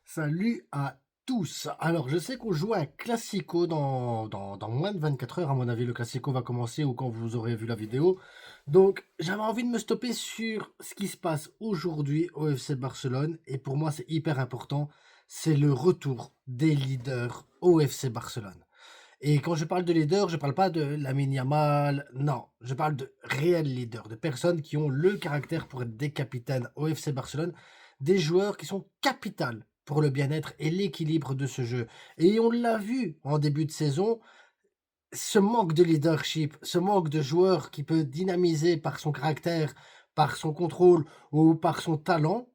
Salut à tous. Alors, je sais qu'on joue un classico dans moins de 24 heures. À mon avis, le classico va commencer ou quand vous aurez vu la vidéo. Donc, j'avais envie de me stopper sur ce qui se passe aujourd'hui au FC Barcelone. Et pour moi, c'est hyper important. C'est le retour des leaders au FC Barcelone. Et quand je parle de leader, je parle pas de Lamine Yamal. Non, je parle de réels leaders, de personnes qui ont le caractère pour être des capitaines au FC Barcelone, des joueurs qui sont capitales pour le bien-être et l'équilibre de ce jeu. Et on l'a vu en début de saison, ce manque de leadership, ce manque de joueur qui peut dynamiser par son caractère, par son contrôle ou par son talent,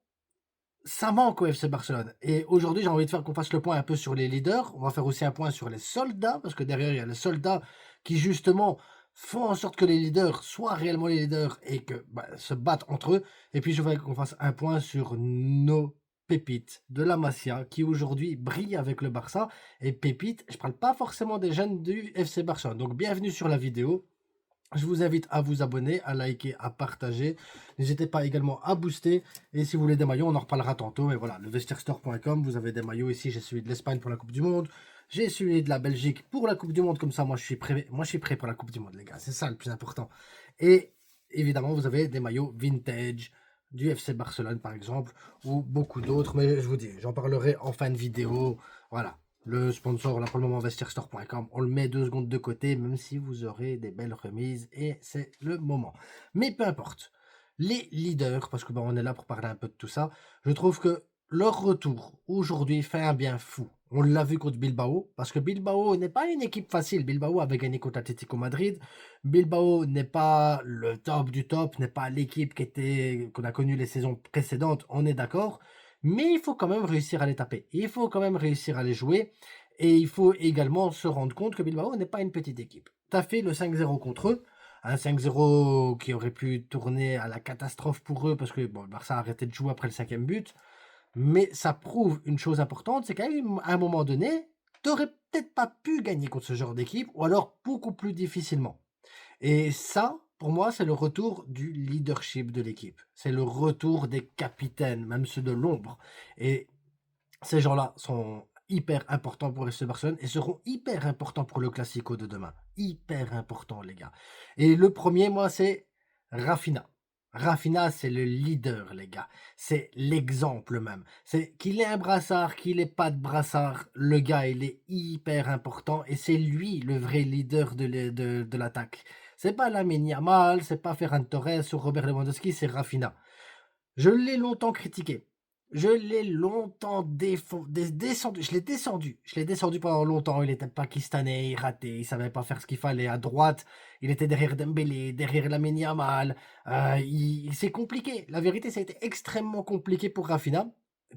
ça manque au FC Barcelone. Et aujourd'hui, j'ai envie de faire qu'on fasse le point un peu sur les leaders. On va faire aussi un point sur les soldats, parce que derrière, il y a les soldats qui, justement, font en sorte que les leaders soient réellement les leaders et que se battent entre eux. Et puis, je voudrais qu'on fasse un point sur nos pépites de la Masia qui aujourd'hui brillent avec le Barça. Et pépites, je parle pas forcément des jeunes du FC Barcelone. Donc, bienvenue sur la vidéo. Je vous invite à vous abonner, à liker, à partager. N'hésitez pas également à booster. Et si vous voulez des maillots, on en reparlera tantôt. Mais voilà, le vestiairestore.com, vous avez des maillots ici. J'ai celui de l'Espagne pour la Coupe du Monde. J'ai celui de la Belgique pour la Coupe du Monde. Comme ça, moi, je suis prêt. Moi, je suis prêt pour la Coupe du Monde, les gars. C'est ça le plus important. Et évidemment, vous avez des maillots vintage du FC Barcelone, par exemple, ou beaucoup d'autres. Mais je vous dis, j'en parlerai en fin de vidéo. Voilà. Le sponsor, là pour le moment, vestiairestore.com, on le met 2 secondes de côté, même si vous aurez des belles remises et c'est le moment. Mais peu importe. Les leaders, parce que on est là pour parler un peu de tout ça, je trouve que leur retour aujourd'hui fait un bien fou. On l'a vu contre Bilbao, parce que Bilbao n'est pas une équipe facile. Bilbao avait gagné contre Atlético Madrid. Bilbao n'est pas le top du top, n'est pas l'équipe qu'on a connue les saisons précédentes, on est d'accord. Mais il faut quand même réussir à les taper. Il faut quand même réussir à les jouer. Et il faut également se rendre compte que Bilbao n'est pas une petite équipe. Tu as fait le 5-0 contre eux. Un 5-0 qui aurait pu tourner à la catastrophe pour eux parce que bon, le Barça a arrêté de jouer après le 5e but. Mais ça prouve une chose importante, c'est qu'à un moment donné, tu n'aurais peut-être pas pu gagner contre ce genre d'équipe ou alors beaucoup plus difficilement. Et ça, pour moi, c'est le retour du leadership de l'équipe. C'est le retour des capitaines, même ceux de l'ombre. Et ces gens-là sont hyper importants pour FC Barcelone et seront hyper importants pour le Classico de demain. Hyper importants, les gars. Et le premier, moi, c'est Rafinha. Rafinha, c'est le leader, les gars. C'est l'exemple même. C'est qu'il ait un brassard, qu'il ait pas de brassard, le gars, il est hyper important et c'est lui le vrai leader de l'attaque. C'est pas Lamine Yamal, c'est pas Ferran Torres ou Robert Lewandowski, c'est Rafinha. Je l'ai longtemps critiqué. Je l'ai longtemps descendu. Je l'ai descendu. Je l'ai descendu pendant longtemps. Il était pakistanais, il ratait, il savait pas faire ce qu'il fallait. À droite, il était derrière Dembélé, derrière Lamine Yamal. C'est compliqué. La vérité, ça a été extrêmement compliqué pour Rafinha.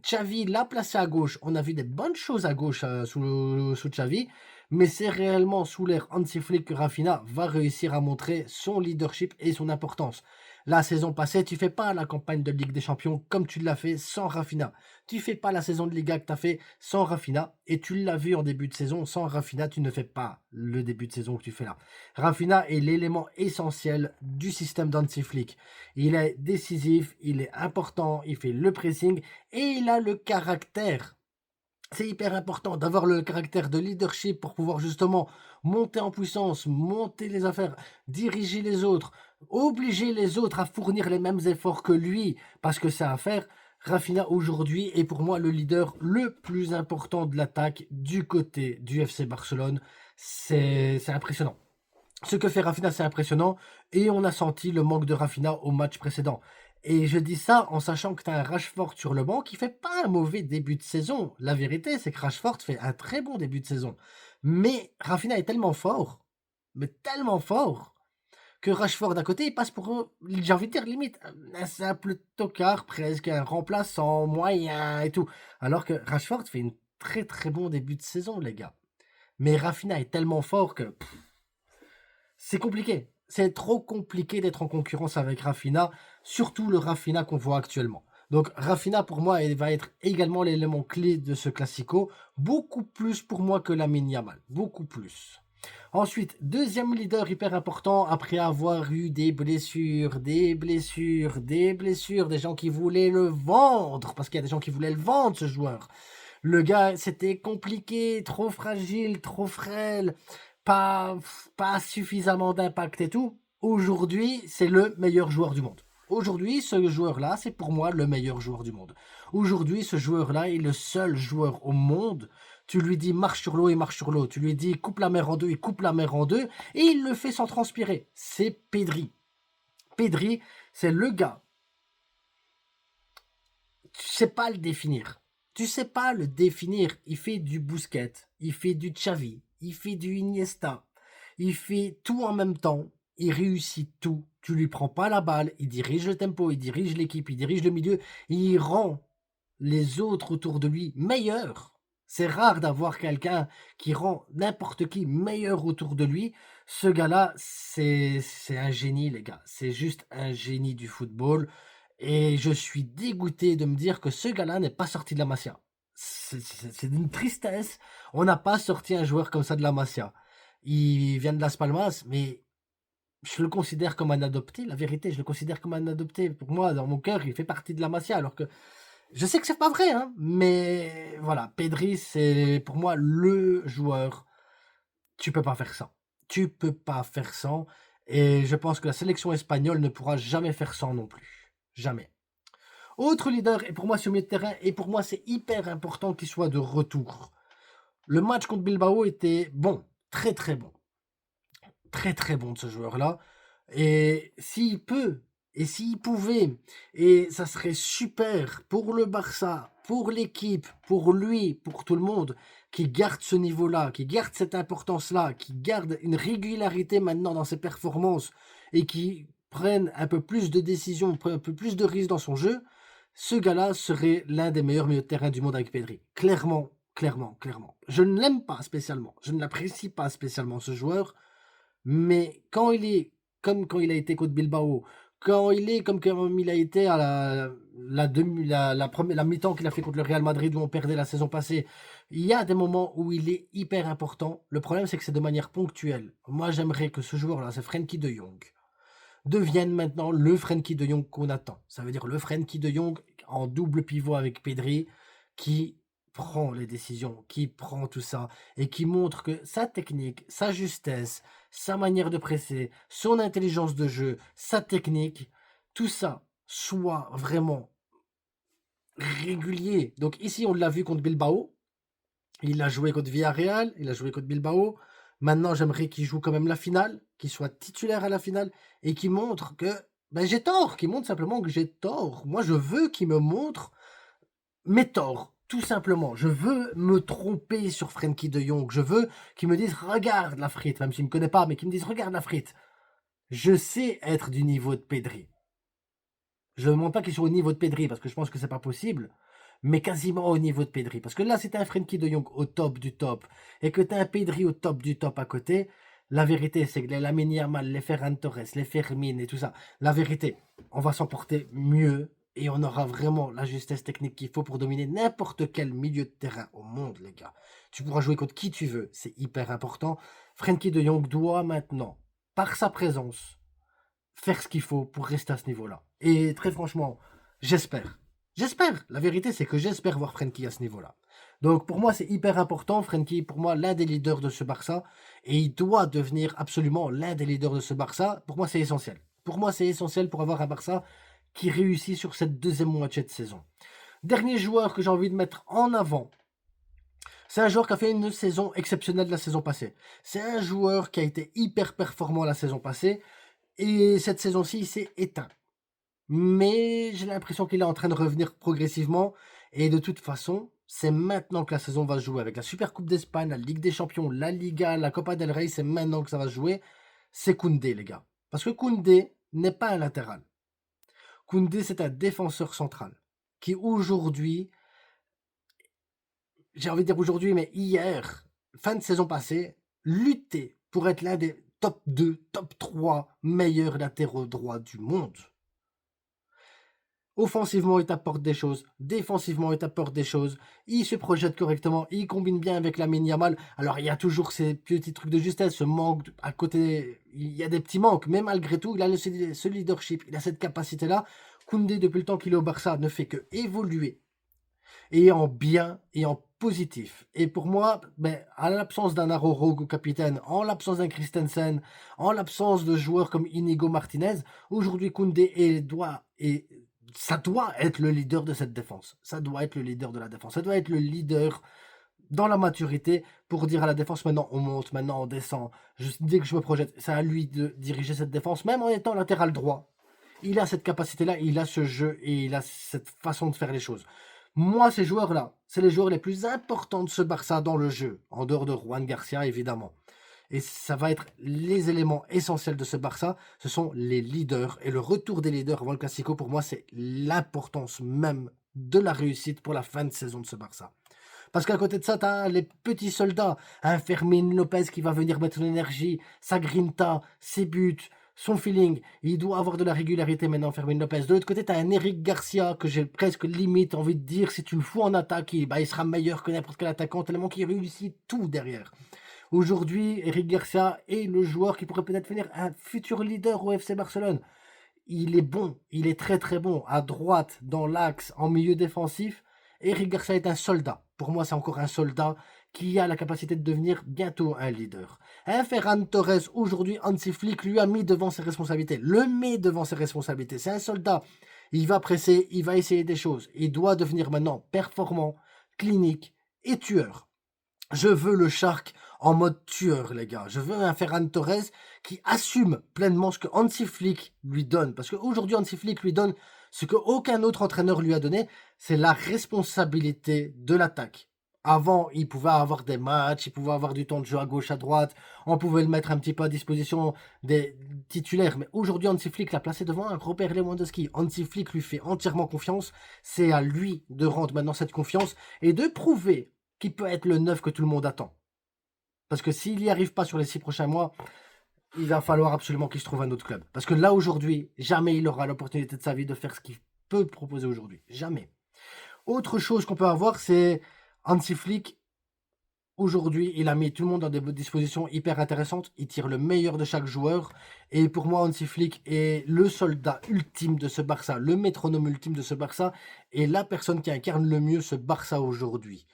Xavi l'a placé à gauche. On a vu des bonnes choses à gauche sous Xavi. Mais c'est réellement sous l'ère Hansi Flick que Rafinha va réussir à montrer son leadership et son importance. La saison passée, tu fais pas la campagne de Ligue des Champions comme tu l'as fait sans Rafinha. Tu fais pas la saison de Liga que tu as fait sans Rafinha. Et tu l'as vu en début de saison, sans Rafinha, tu ne fais pas le début de saison que tu fais là. Rafinha est l'élément essentiel du système d'Hansi Flick. Il est décisif, il est important, il fait le pressing et il a le caractère. C'est hyper important d'avoir le caractère de leadership pour pouvoir justement monter en puissance, monter les affaires, diriger les autres, obliger les autres à fournir les mêmes efforts que lui, parce que c'est à faire. Rafinha aujourd'hui est pour moi le leader le plus important de l'attaque du côté du FC Barcelone. C'est impressionnant. Ce que fait Rafinha, c'est impressionnant. Et on a senti le manque de Rafinha au match précédent. Et je dis ça en sachant que tu as un Rashford sur le banc qui fait pas un mauvais début de saison. La vérité, c'est que Rashford fait un très bon début de saison. Mais Rafinha est tellement fort, que Rashford à côté, il passe pour, j'ai envie de dire, limite, un simple tocard presque, un remplaçant moyen et tout. Alors que Rashford fait un très très bon début de saison, les gars. Mais Rafinha est tellement fort que c'est compliqué. C'est trop compliqué d'être en concurrence avec Rafinha, surtout le Rafinha qu'on voit actuellement. Donc Rafinha pour moi il va être également l'élément clé de ce classico, beaucoup plus pour moi que Lamine Yamal, beaucoup plus. Ensuite, deuxième leader hyper important après avoir eu des blessures, des gens qui voulaient le vendre, parce qu'il y a des gens qui voulaient le vendre ce joueur. Le gars, c'était compliqué, trop fragile, trop frêle, pas, pas suffisamment d'impact et tout. Aujourd'hui, c'est le meilleur joueur du monde. Aujourd'hui, ce joueur-là, c'est pour moi le meilleur joueur du monde. Aujourd'hui, ce joueur-là est le seul joueur au monde. Tu lui dis marche sur l'eau, il marche sur l'eau. Tu lui dis coupe la mer en deux, il coupe la mer en deux. Et il le fait sans transpirer. C'est Pedri. Pedri, c'est le gars. Tu sais pas le définir. Tu sais pas le définir. Il fait du Busquets, il fait du Xavi, il fait du Iniesta. Il fait tout en même temps. Il réussit tout. Tu lui prends pas la balle. Il dirige le tempo, il dirige l'équipe, il dirige le milieu. Il rend les autres autour de lui meilleurs. C'est rare d'avoir quelqu'un qui rend n'importe qui meilleur autour de lui. Ce gars-là, c'est un génie, les gars. C'est juste un génie du football. Et je suis dégoûté de me dire que ce gars-là n'est pas sorti de la Masia. C'est d'une tristesse. On n'a pas sorti un joueur comme ça de la Masia. Il vient de Las Palmas, mais je le considère comme un adopté. La vérité, je le considère comme un adopté. Pour moi, dans mon cœur, il fait partie de la Masia. Alors que je sais que c'est pas vrai, hein, mais voilà, Pedri, c'est pour moi le joueur. Tu peux pas faire ça. Tu peux pas faire ça. Et je pense que la sélection espagnole ne pourra jamais faire ça non plus. Jamais. Autre leader, et pour moi, sur le milieu de terrain, et pour moi, c'est hyper important qu'il soit de retour. Le match contre Bilbao était bon, très très bon. Très très bon de ce joueur-là. Et s'il peut, et s'il pouvait, et ça serait super pour le Barça, pour l'équipe, pour lui, pour tout le monde, qui garde ce niveau-là, qui garde cette importance-là, qui garde une régularité maintenant dans ses performances, et qui prenne un peu plus de décisions, prenne un peu plus de risques dans son jeu, ce gars-là serait l'un des meilleurs milieux de terrain du monde avec Pedri. Clairement, clairement, clairement. Je ne l'aime pas spécialement, je ne l'apprécie pas spécialement ce joueur, mais quand il est comme quand il a été contre Bilbao, quand il est comme il a été à la mi-temps qu'il a fait contre le Real Madrid où on perdait la saison passée, il y a des moments où il est hyper important. Le problème, c'est que c'est de manière ponctuelle. Moi, j'aimerais que ce joueur-là, c'est Frenkie de Jong, devienne maintenant le Frenkie de Jong qu'on attend. Ça veut dire le Frenkie de Jong en double pivot avec Pedri qui prend les décisions, qui prend tout ça et qui montre que sa technique, sa justesse, sa manière de presser, son intelligence de jeu, sa technique, tout ça soit vraiment régulier. Donc ici, on l'a vu contre Bilbao, il a joué contre Villarreal, il a joué contre Bilbao. Maintenant, j'aimerais qu'il joue quand même la finale, qu'il soit titulaire à la finale et qu'il montre que ben, j'ai tort, qu'il montre simplement que j'ai tort. Moi, je veux qu'il me montre mes torts, tout simplement. Je veux me tromper sur Frenkie de Jong. Je veux qu'il me dise regarde la frite, même s'il ne me connaît pas, mais qu'il me dise regarde la frite. Je sais être du niveau de Pedri. Je ne demande pas qu'il soit au niveau de Pedri parce que je pense que c'est pas possible, mais quasiment au niveau de Pedri. Parce que là, c'est un Frenkie de Jong au top du top et que tu as un Pedri au top du top à côté. La vérité, c'est que les Lamine Yamal, les Ferran Torres, les Fermin et tout ça, la vérité, on va s'en porter mieux et on aura vraiment la justesse technique qu'il faut pour dominer n'importe quel milieu de terrain au monde, les gars. Tu pourras jouer contre qui tu veux, c'est hyper important. Frenkie de Jong doit maintenant, par sa présence, faire ce qu'il faut pour rester à ce niveau-là. Et très franchement, j'espère. J'espère. La vérité, c'est que j'espère voir Frenkie à ce niveau-là. Donc pour moi, c'est hyper important. Frenkie, pour moi, l'un des leaders de ce Barça. Et il doit devenir absolument l'un des leaders de ce Barça. Pour moi, c'est essentiel. Pour moi, c'est essentiel pour avoir un Barça qui réussit sur cette deuxième moitié de saison. Dernier joueur que j'ai envie de mettre en avant, c'est un joueur qui a fait une saison exceptionnelle la saison passée. C'est un joueur qui a été hyper performant la saison passée. Et cette saison-ci, il s'est éteint. Mais j'ai l'impression qu'il est en train de revenir progressivement. Et de toute façon, c'est maintenant que la saison va se jouer. Avec la Super Coupe d'Espagne, la Ligue des Champions, la Liga, la Copa del Rey, c'est maintenant que ça va se jouer. C'est Koundé, les gars. Parce que Koundé n'est pas un latéral. Koundé, c'est un défenseur central. Qui aujourd'hui, j'ai envie de dire aujourd'hui, mais hier, fin de saison passée, luttait pour être l'un des top 2, top 3 meilleurs latéraux droits du monde. Offensivement, il t'apporte des choses. Défensivement, il t'apporte des choses. Il se projette correctement. Il combine bien avec Lamine Yamal. Alors, il y a toujours ces petits trucs de justesse, ce manque à côté. Il y a des petits manques. Mais malgré tout, il a ce leadership. Il a cette capacité-là. Koundé, depuis le temps qu'il est au Barça, ne fait que évoluer. Et en bien, et en positif. Et pour moi, ben, à l'absence d'un Araujo capitaine, en l'absence d'un Christensen, en l'absence de joueurs comme Inigo Martinez, aujourd'hui Koundé ça doit être le leader de cette défense. Ça doit être le leader de la défense. Ça doit être le leader dans la maturité pour dire à la défense maintenant on monte, maintenant on descend. Dès que je me projette, c'est à lui de diriger cette défense, même en étant latéral droit. Il a cette capacité-là, il a ce jeu et il a cette façon de faire les choses. Moi, ces joueurs-là, c'est les joueurs les plus importants de ce Barça dans le jeu, en dehors de Juan Garcia, évidemment. Et ça va être les éléments essentiels de ce Barça, ce sont les leaders. Et le retour des leaders avant le Classico, pour moi, c'est l'importance même de la réussite pour la fin de saison de ce Barça. Parce qu'à côté de ça, tu as les petits soldats. Un Fermin Lopez qui va venir mettre l'énergie, sa grinta, ses buts, son feeling. Il doit avoir de la régularité maintenant, Fermin Lopez. De l'autre côté, tu as un Eric Garcia que j'ai presque limite envie de dire, si tu le fous en attaque, il sera meilleur que n'importe quel attaquant, tellement qu'il réussit tout derrière. Aujourd'hui, Eric Garcia est le joueur qui pourrait peut-être finir un futur leader au FC Barcelone. Il est bon, il est très très bon. À droite, dans l'axe, en milieu défensif, Eric Garcia est un soldat. Pour moi, c'est encore un soldat qui a la capacité de devenir bientôt un leader. Ferran Torres, aujourd'hui, Hansi Flick lui a mis devant ses responsabilités. Le met devant ses responsabilités. C'est un soldat. Il va presser, il va essayer des choses. Il doit devenir maintenant performant, clinique et tueur. Je veux le Shark en mode tueur, les gars. Je veux un Ferran Torres qui assume pleinement ce que Hansi Flick lui donne. Parce qu'aujourd'hui, Hansi Flick lui donne ce qu'aucun autre entraîneur lui a donné, c'est la responsabilité de l'attaque. Avant, il pouvait avoir des matchs, il pouvait avoir du temps de jeu à gauche, à droite, on pouvait le mettre un petit peu à disposition des titulaires. Mais aujourd'hui, Hansi Flick l'a placé devant un Robert Lewandowski. Hansi Flick lui fait entièrement confiance. C'est à lui de rendre maintenant cette confiance et de prouver qui peut être le neuf que tout le monde attend. Parce que s'il n'y arrive pas sur les 6 prochains mois, il va falloir absolument qu'il se trouve un autre club. Parce que là, aujourd'hui, jamais il aura l'opportunité de sa vie de faire ce qu'il peut proposer aujourd'hui. Jamais. Autre chose qu'on peut avoir, c'est Hansi Flick. Aujourd'hui, il a mis tout le monde dans des dispositions hyper intéressantes. Il tire le meilleur de chaque joueur. Et pour moi, Hansi Flick est le soldat ultime de ce Barça, le métronome ultime de ce Barça, et la personne qui incarne le mieux ce Barça aujourd'hui.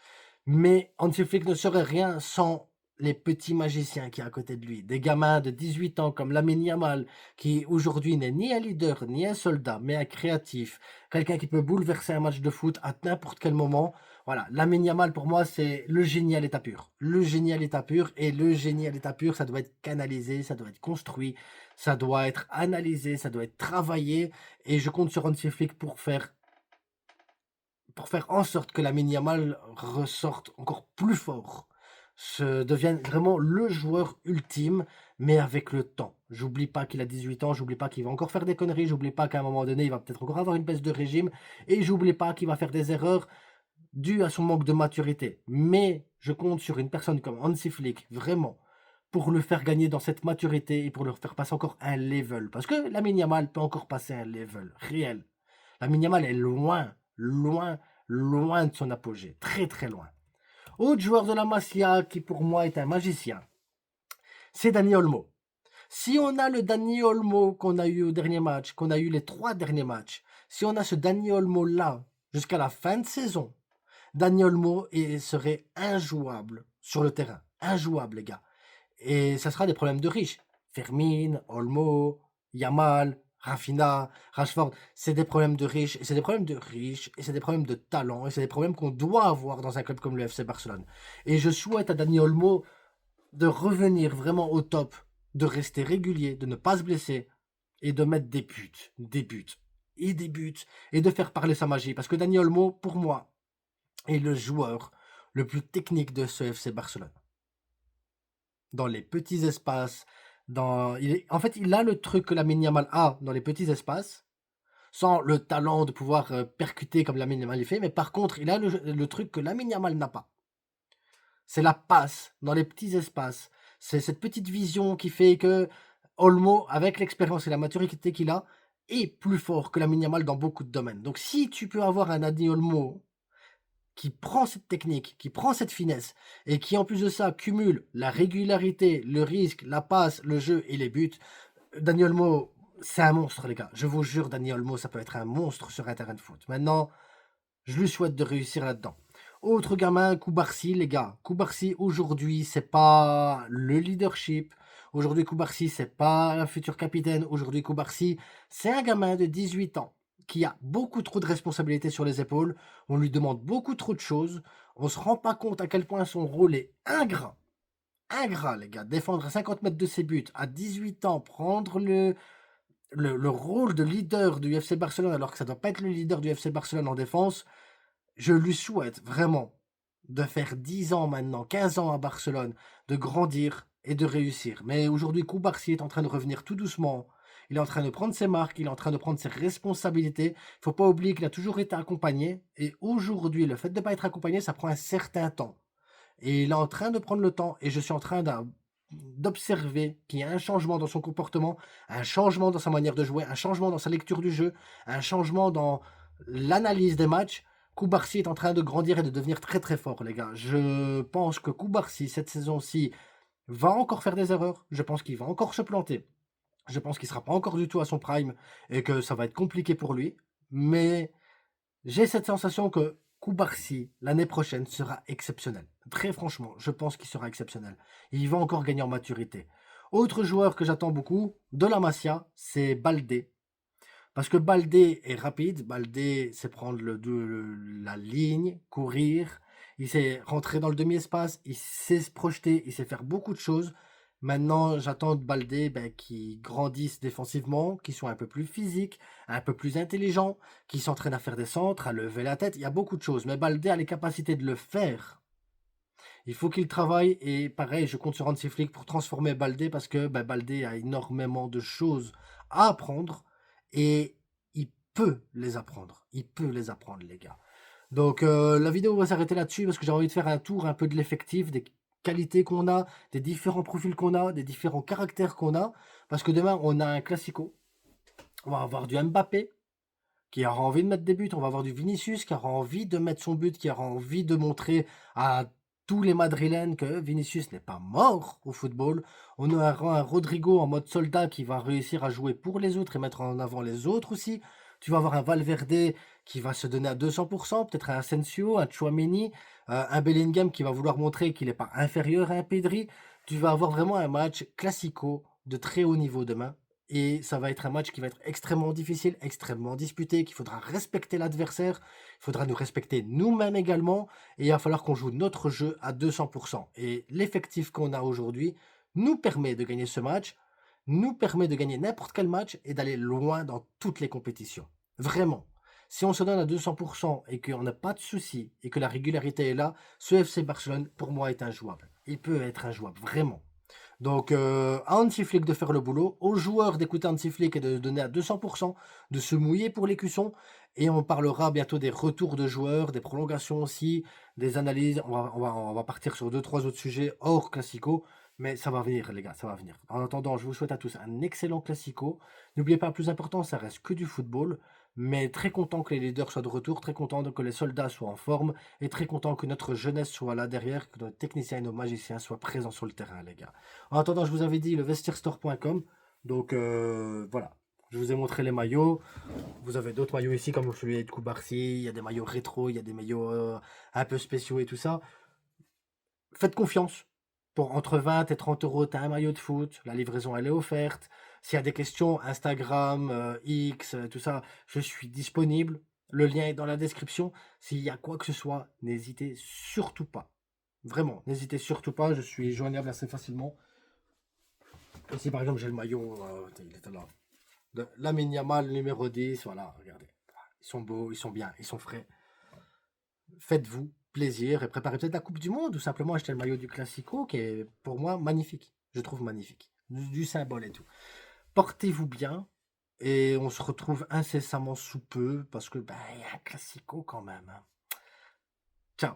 Mais Hansi Flick ne serait rien sans les petits magiciens qui est à côté de lui. Des gamins de 18 ans comme Lamine Yamal, qui aujourd'hui n'est ni un leader, ni un soldat, mais un créatif. Quelqu'un qui peut bouleverser un match de foot à n'importe quel moment. Voilà, Lamine Yamal, pour moi, c'est le génie à l'état pur. Le génie à l'état pur. Et le génie à l'état pur, ça doit être canalisé, ça doit être construit, ça doit être analysé, ça doit être travaillé. Et je compte sur Hansi Flick pour faire en sorte que Lamine Yamal ressorte encore plus fort, devienne vraiment le joueur ultime, mais avec le temps. J'oublie pas qu'il a 18 ans, j'oublie pas qu'il va encore faire des conneries, j'oublie pas qu'à un moment donné, il va peut-être encore avoir une baisse de régime, et j'oublie pas qu'il va faire des erreurs dues à son manque de maturité. Mais je compte sur une personne comme Hansi Flick, vraiment, pour le faire gagner dans cette maturité et pour le faire passer encore un level. Parce que Lamine Yamal peut encore passer un level réel. Lamine Yamal est loin, loin, loin de son apogée. Très, très loin. Autre joueur de la Masia qui pour moi est un magicien, c'est Dani Olmo. Si on a le Dani Olmo qu'on a eu au dernier match, qu'on a eu les 3 derniers matchs, si on a ce Dani Olmo là jusqu'à la fin de saison, Dani Olmo serait injouable sur le terrain. Injouable, les gars. Et ça sera des problèmes de riches. Fermin, Olmo, Yamal, Rafinha, Rashford, c'est des problèmes de riches, et c'est des problèmes de riches, et c'est des problèmes de talent, et c'est des problèmes qu'on doit avoir dans un club comme le FC Barcelone. Et je souhaite à Dani Olmo de revenir vraiment au top, de rester régulier, de ne pas se blesser, et de mettre des buts, et de faire parler sa magie. Parce que Dani Olmo, pour moi, est le joueur le plus technique de ce FC Barcelone. Dans les petits espaces, en fait, il a le truc que Lamine Yamal a dans les petits espaces, sans le talent de pouvoir percuter comme Lamine Yamal le fait, mais par contre, il a le truc que Lamine Yamal n'a pas. C'est la passe dans les petits espaces. C'est cette petite vision qui fait que Olmo, avec l'expérience et la maturité qu'il a, est plus fort que Lamine Yamal dans beaucoup de domaines. Donc si tu peux avoir un Dani Olmo qui prend cette technique, qui prend cette finesse, et qui en plus de ça cumule la régularité, le risque, la passe, le jeu et les buts, Dani Olmo, c'est un monstre les gars. Je vous jure, Dani Olmo, ça peut être un monstre sur un terrain de foot. Maintenant, je lui souhaite de réussir là-dedans. Autre gamin, Koubarsi, les gars. Koubarsi, aujourd'hui, c'est pas le leadership. Aujourd'hui, Koubarsi, c'est pas un futur capitaine. Aujourd'hui, Koubarsi, c'est un gamin de 18 ans qui a beaucoup trop de responsabilités sur les épaules. On lui demande beaucoup trop de choses. On se rend pas compte à quel point son rôle est ingrat. Ingrat, les gars. Défendre à 50 mètres de ses buts à 18 ans, prendre le rôle de leader du FC Barcelone alors que ça doit pas être le leader du FC Barcelone en défense. Je lui souhaite vraiment de faire 10 ans maintenant, 15 ans à Barcelone, de grandir et de réussir. Mais aujourd'hui, Koubarsi est en train de revenir tout doucement. Il est en train de prendre ses marques, il est en train de prendre ses responsabilités. Il ne faut pas oublier qu'il a toujours été accompagné. Et aujourd'hui, le fait de ne pas être accompagné, ça prend un certain temps. Et il est en train de prendre le temps. Et je suis en train d'observer qu'il y a un changement dans son comportement, un changement dans sa manière de jouer, un changement dans sa lecture du jeu, un changement dans l'analyse des matchs. Koubarsi est en train de grandir et de devenir très très fort, les gars. Je pense que Koubarsi, cette saison-ci, va encore faire des erreurs. Je pense qu'il va encore se planter. Je pense qu'il ne sera pas encore du tout à son prime et que ça va être compliqué pour lui. Mais j'ai cette sensation que Koubarsi, l'année prochaine, sera exceptionnel. Très franchement, je pense qu'il sera exceptionnel. Il va encore gagner en maturité. Autre joueur que j'attends beaucoup, de la Masia, c'est Baldé. Parce que Baldé est rapide, Baldé sait prendre la ligne, courir, il sait rentrer dans le demi-espace, il sait se projeter, il sait faire beaucoup de choses. Maintenant, j'attends de Baldé qu'il grandisse défensivement, qu'il soit un peu plus physique, un peu plus intelligent, qu'il s'entraîne à faire des centres, à lever la tête. Il y a beaucoup de choses, mais Baldé a les capacités de le faire. Il faut qu'il travaille et pareil, je compte sur Hansi Flick pour transformer Baldé parce que Baldé a énormément de choses à apprendre et il peut les apprendre. Il peut les apprendre, les gars. Donc la vidéo va s'arrêter là-dessus parce que j'ai envie de faire un tour un peu de l'effectif, des qualités qu'on a, des différents profils qu'on a, des différents caractères qu'on a. Parce que demain, on a un classico. On va avoir du Mbappé qui aura envie de mettre des buts. On va avoir du Vinicius qui aura envie de mettre son but, qui aura envie de montrer à tous les Madrilènes que Vinicius n'est pas mort au football. On aura un Rodrigo en mode soldat qui va réussir à jouer pour les autres et mettre en avant les autres aussi. Tu vas avoir un Valverde qui va se donner à 200%, peut-être un Asensio, un Tchouaméni, un Bellingham qui va vouloir montrer qu'il n'est pas inférieur à un Pedri. Tu vas avoir vraiment un match classico de très haut niveau demain. Et ça va être un match qui va être extrêmement difficile, extrêmement disputé, qu'il faudra respecter l'adversaire, il faudra nous respecter nous-mêmes également, et il va falloir qu'on joue notre jeu à 200%. Et l'effectif qu'on a aujourd'hui nous permet de gagner ce match, nous permet de gagner n'importe quel match et d'aller loin dans toutes les compétitions. Vraiment. Si on se donne à 200% et qu'on n'a pas de soucis et que la régularité est là, ce FC Barcelone, pour moi, est injouable. Il peut être injouable, vraiment. Donc, à Hansi Flick de faire le boulot, aux joueurs d'écouter Hansi Flick et de donner à 200%, de se mouiller pour les cuissons. Et on parlera bientôt des retours de joueurs, des prolongations aussi, des analyses. On va partir sur 2-3 autres sujets hors classico. Mais ça va venir, les gars, ça va venir. En attendant, je vous souhaite à tous un excellent classico. N'oubliez pas, le plus important, ça reste que du football. Mais très content que les leaders soient de retour, très content que les soldats soient en forme et très content que notre jeunesse soit là derrière, que nos techniciens et nos magiciens soient présents sur le terrain, les gars. En attendant, je vous avais dit le vestierstore.com. Donc voilà, je vous ai montré les maillots. Vous avez d'autres maillots ici, comme celui de Koubarsi. Il y a des maillots rétro, il y a des maillots un peu spéciaux et tout ça. Faites confiance. Pour entre 20 et 30 euros, tu as un maillot de foot. La livraison, elle est offerte. S'il y a des questions, Instagram, X, tout ça, je suis disponible. Le lien est dans la description. S'il y a quoi que ce soit, n'hésitez surtout pas. Vraiment, n'hésitez surtout pas. Je suis joignable assez facilement. Ici, par exemple, j'ai le maillot, il était là. De Lamine Yamal, numéro 10. Voilà, regardez. Ils sont beaux, ils sont bien, ils sont frais. Faites-vous plaisir et préparez peut-être la Coupe du Monde ou simplement acheter le maillot du Classico qui est pour moi magnifique. Je trouve magnifique. Du symbole et tout. Portez-vous bien et on se retrouve incessamment sous peu parce que il y a un Classico quand même, hein. Ciao.